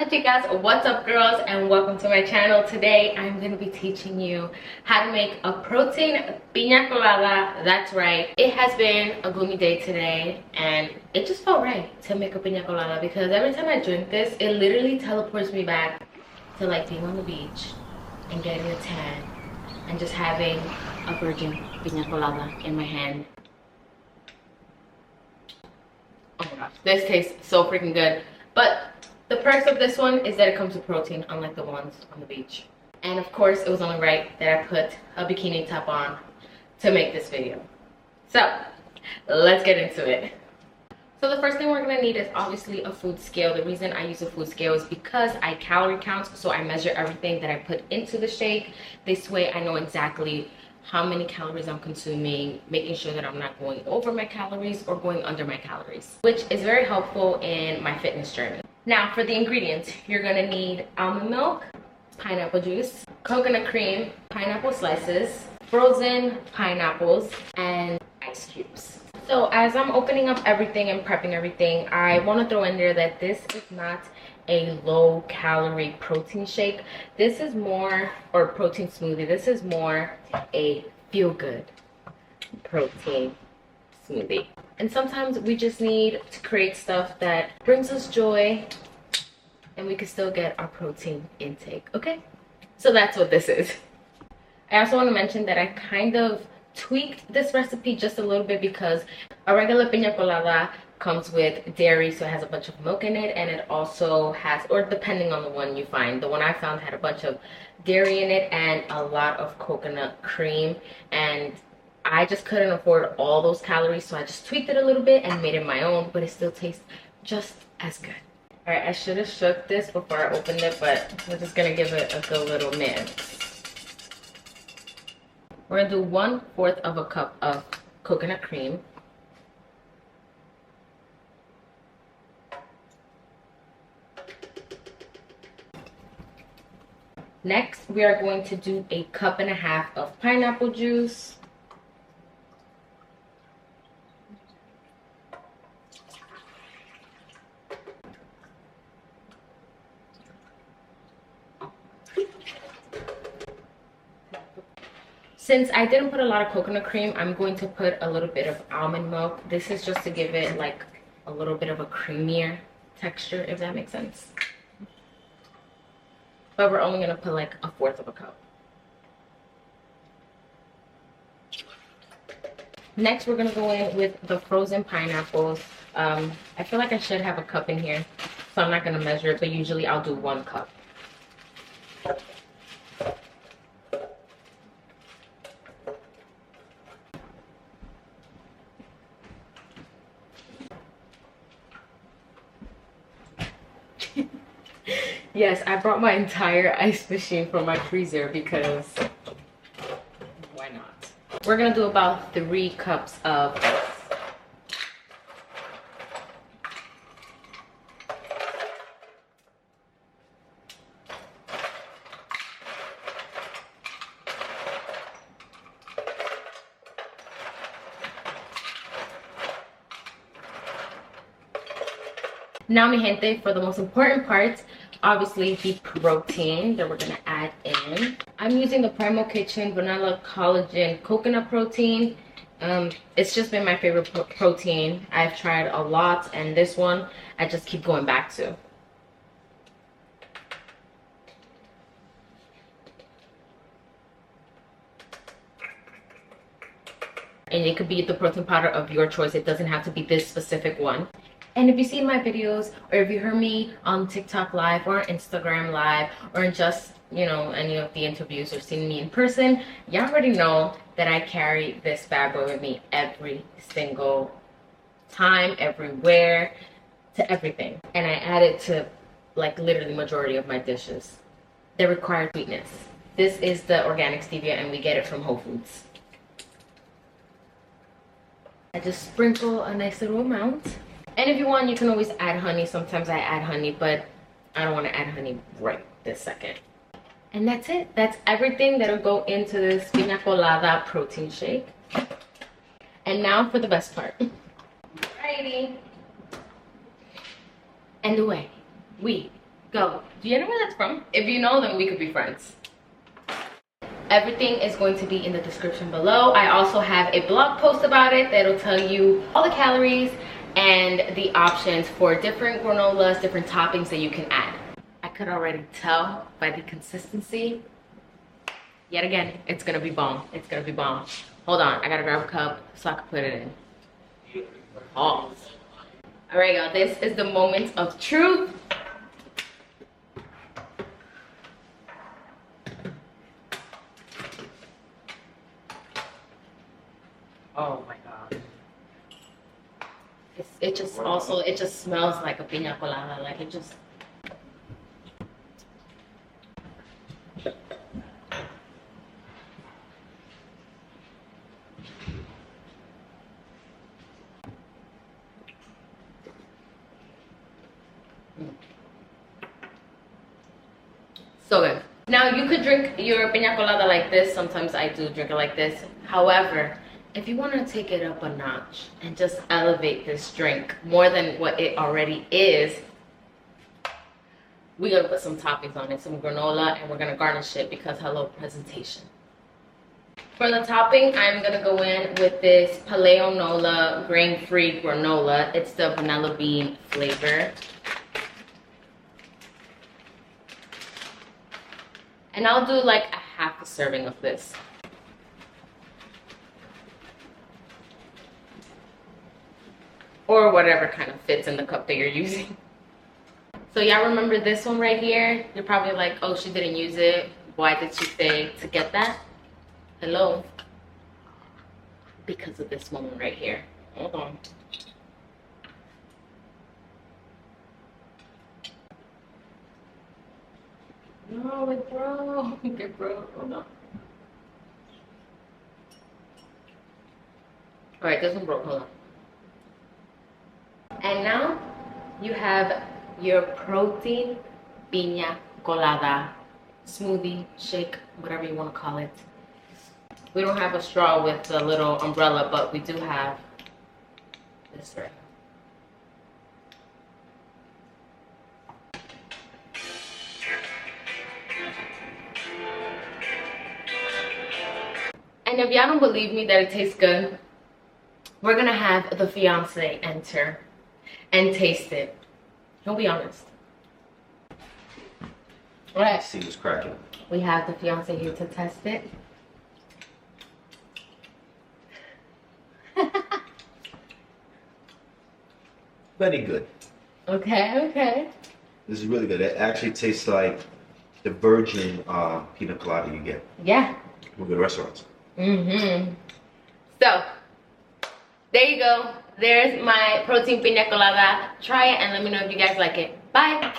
Hola Chicas, what's up girls, and welcome to my channel. Today I'm going to be teaching you how to make a protein pina colada. That's right, it has been a gloomy day today and it just felt right to make a pina colada because every time I drink this, it literally teleports me back to like being on the beach and getting a tan and just having a virgin pina colada in my hand. Oh my gosh, this tastes so freaking good. But the perks of this one is that it comes with protein, unlike the ones on the beach. And of course, it was only right that I put a bikini top on to make this video. So, let's get into it. So the first thing we're gonna need is obviously a food scale. The reason I use a food scale is because I calorie count, so I measure everything that I put into the shake. This way I know exactly how many calories I'm consuming, making sure that I'm not going over my calories or going under my calories, which is very helpful in my fitness journey. Now for the ingredients, you're gonna need almond milk, pineapple juice, coconut cream, pineapple slices, frozen pineapples, and ice cubes. So as I'm opening up everything and prepping everything, I want to throw in there that this is not a low calorie protein shake. This is more, or protein smoothie, this is more a feel good protein smoothie. And sometimes we just need to create stuff that brings us joy and we can still get our protein intake, okay? So that's what this is. I also want to mention that I kind of tweaked this recipe just a little bit because a regular pina colada comes with dairy, so it has a bunch of milk in it, and it also has, or depending on the one you find, the one I found had a bunch of dairy in it and a lot of coconut cream, and I just couldn't afford all those calories, so I just tweaked it a little bit and made it my own, but it still tastes just as good. All right, I should have shook this before I opened it, but we're just gonna give it a good little mix. We're gonna do 1/4 of a cup of coconut cream. Next, we are going to do 1.5 cups of pineapple juice. Since I didn't put a lot of coconut cream, I'm going to put a little bit of almond milk. This is just to give it like a little bit of a creamier texture, if that makes sense. But we're only gonna put like 1/4 cup. Next, we're gonna go in with the frozen pineapples. I feel like I should have a cup in here, so I'm not gonna measure it, but usually I'll do 1 cup. Yes, I brought my entire ice machine from my freezer because why not? We're gonna do about 3 cups of ice. Now, mi gente, for the most important part, obviously the protein that we're gonna add in. I'm using the Primal Kitchen Vanilla Collagen Coconut Protein. It's just been my favorite protein. I've tried a lot, and this one I just keep going back to. And it could be the protein powder of your choice. It doesn't have to be this specific one. And if you've seen my videos, or if you heard me on TikTok live or Instagram live, or in just, you know, any of the interviews or seen me in person, y'all already know that I carry this bad boy with me every single time, everywhere, to everything. And I add it to like literally majority of my dishes that require sweetness. This is the organic stevia and we get it from Whole Foods. I just sprinkle a nice little amount. And if you want, you can always add honey. Sometimes I add honey, but I don't want to add honey right this second. And that's it. That's everything that'll go into this pina colada protein shake. And now for the best part. Alrighty. And away we Go. Do you know where that's from? If you know, then we could be friends. Everything is going to be in the description below. I also have a blog post about it that'll tell you all the calories and the options for different granolas, different toppings that you can add. I could already tell by the consistency. Yet again, it's gonna be bomb. It's gonna be bomb. Hold on, I gotta grab a cup so I can put it in. Oh. All right, y'all, this is the moment of truth. Oh my God. It just smells like a pina colada. Like it just. So good. Now you could drink your pina colada like this. Sometimes I do drink it like this. However, if you want to take it up a notch and just elevate this drink more than what it already is, we're gonna put some toppings on it, some granola, and we're gonna garnish it because hello, presentation. For the topping, I'm gonna go in with this Paleo Nola grain-free granola. It's the vanilla bean flavor. And I'll do like a half a serving of this. Or whatever kind of fits in the cup that you're using. So y'all remember this one right here? You're probably like, oh, she didn't use it. Why did she say to get that? Hello? Because of this woman right here. Hold on. No, it broke. It broke. Hold on. Alright, this one broke. Hold on. And now you have your protein Pina Colada smoothie, shake, whatever you want to call it. We don't have a straw with the little umbrella, but we do have this right. And if y'all don't believe me that it tastes good, we're gonna have the fiance enter and taste it. He'll be honest. All right. See what's cracking. We have the fiance here to test it. Very good. Okay, okay. This is really good. It actually tastes like the virgin pina colada you get. Yeah. From good restaurants. Mm-hmm. So, there you go. There's my protein pina colada. Try it and let me know if you guys like it. Bye.